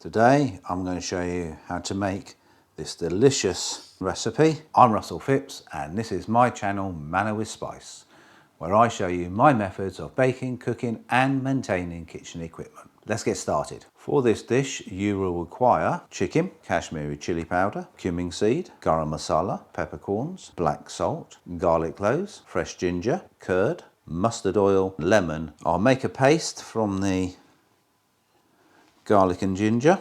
Today I'm going to show you how to make this delicious recipe. I'm Russell Phipps and this is my channel Manner with Spice, where I show you my methods of baking, cooking and maintaining kitchen equipment. Let's get started. For this dish you will require chicken, Kashmiri chili powder, cumin seed, garam masala, peppercorns, black salt, garlic cloves, fresh ginger, curd, mustard oil, lemon. I'll make a paste from the garlic and ginger,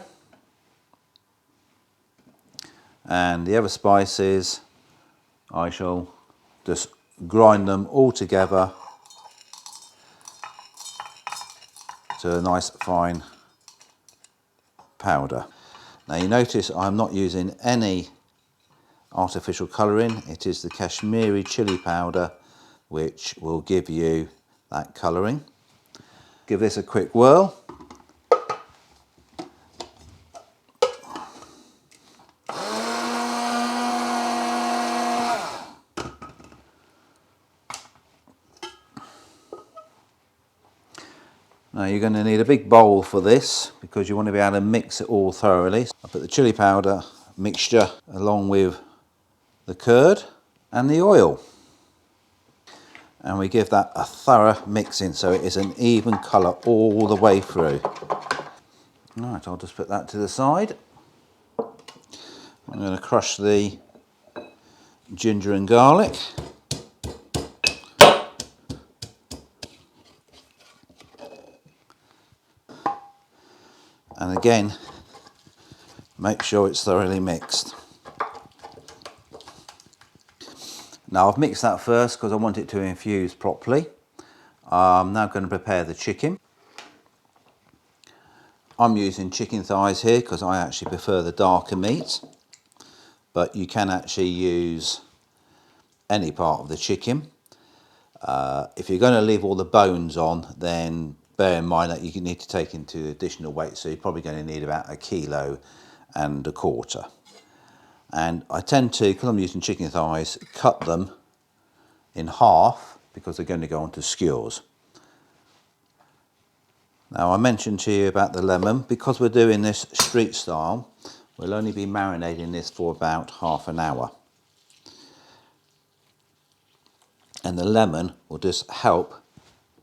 and the other spices I shall just grind them all together to a nice fine powder. Now you notice I'm not using any artificial colouring. It is the Kashmiri chili powder which will give you that colouring. Give this a quick whirl. Now you're going to need a big bowl for this because you want to be able to mix it all thoroughly. I put the chili powder mixture along with the curd and the oil, and we give that a thorough mixing so it is an even colour all the way through. Right, I'll just put that to the side. I'm going to crush the ginger and garlic. And again, make sure it's thoroughly mixed. Now I've mixed that first because I want it to infuse properly. I'm now going to prepare the chicken. I'm using chicken thighs here because I actually prefer the darker meat, but you can actually use any part of the chicken. If you're going to leave all the bones on, then bear in mind that you need to take into additional weight, so you're probably going to need about 1.25 kilos. And I tend to, because I'm using chicken thighs, cut them in half because they're going to go onto skewers. Now I mentioned to you about the lemon. Because we're doing this street style, we'll only be marinating this for about half an hour. And the lemon will just help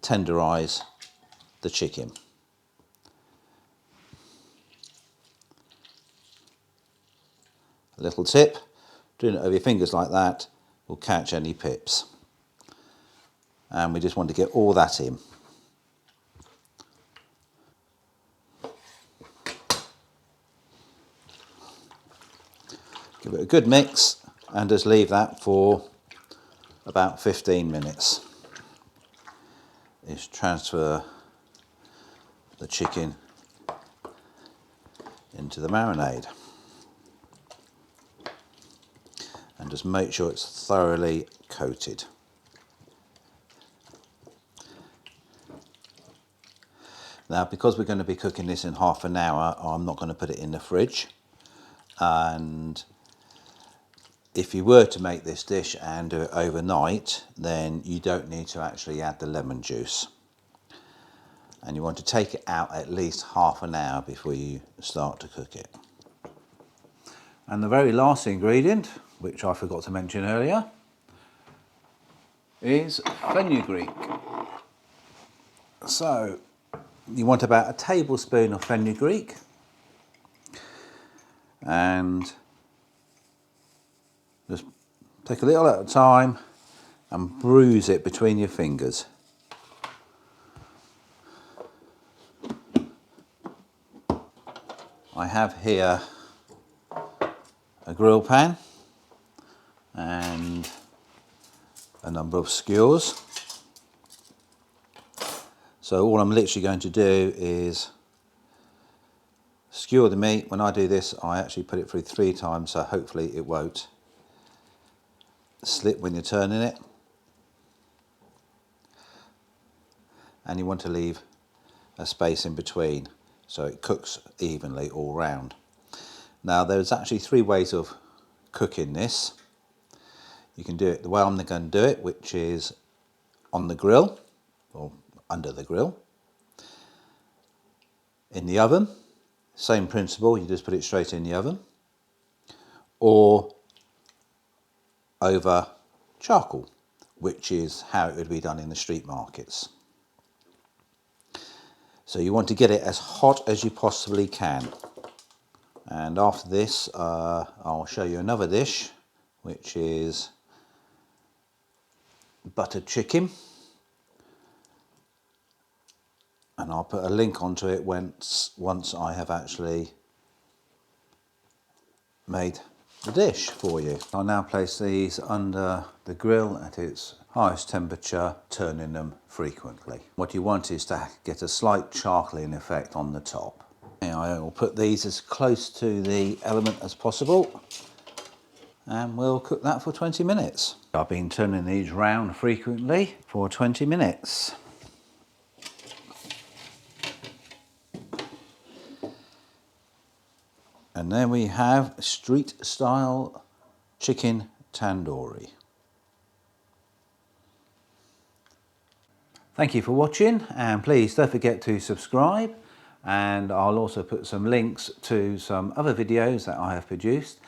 tenderise the chicken. A little tip, doing it over your fingers like that will catch any pips. And we just want to get all that in. Give it a good mix and just leave that for about 15 minutes. Just transfer the chicken into the marinade and just make sure it's thoroughly coated. Now because we're going to be cooking this in half an hour, I'm not going to put it in the fridge, and if you were to make this dish and do it overnight, then you don't need to actually add the lemon juice. And you want to take it out at least half an hour before you start to cook it. And the very last ingredient, which I forgot to mention earlier, is fenugreek. So you want about 1 tablespoon of fenugreek, and just take a little at a time and bruise it between your fingers. I have here a grill pan and a number of skewers. So all I'm literally going to do is skewer the meat. When I do this, I actually put it through 3 times, so hopefully it won't slip when you're turning it. And you want to leave a space in between so it cooks evenly all round. Now there's actually 3 ways of cooking this. You can do it the way I'm going to do it, which is on the grill or under the grill, in the oven, Same principle, you just put it straight in the oven, or over charcoal, which is how it would be done in the street markets. So you want to get it as hot as you possibly can. And after this, I'll show you another dish, which is buttered chicken. And I'll put a link onto it once I have actually made the dish for you. I'll now place these under the grill at its highest temperature, turning them frequently. What you want is to get a slight charcoaling effect on the top. Now I will put these as close to the element as possible, and we'll cook that for 20 minutes. I've been turning these round frequently for 20 minutes. And there we have street style chicken tandoori. Thank you for watching, and please don't forget to subscribe, and I'll also put some links to some other videos that I have produced,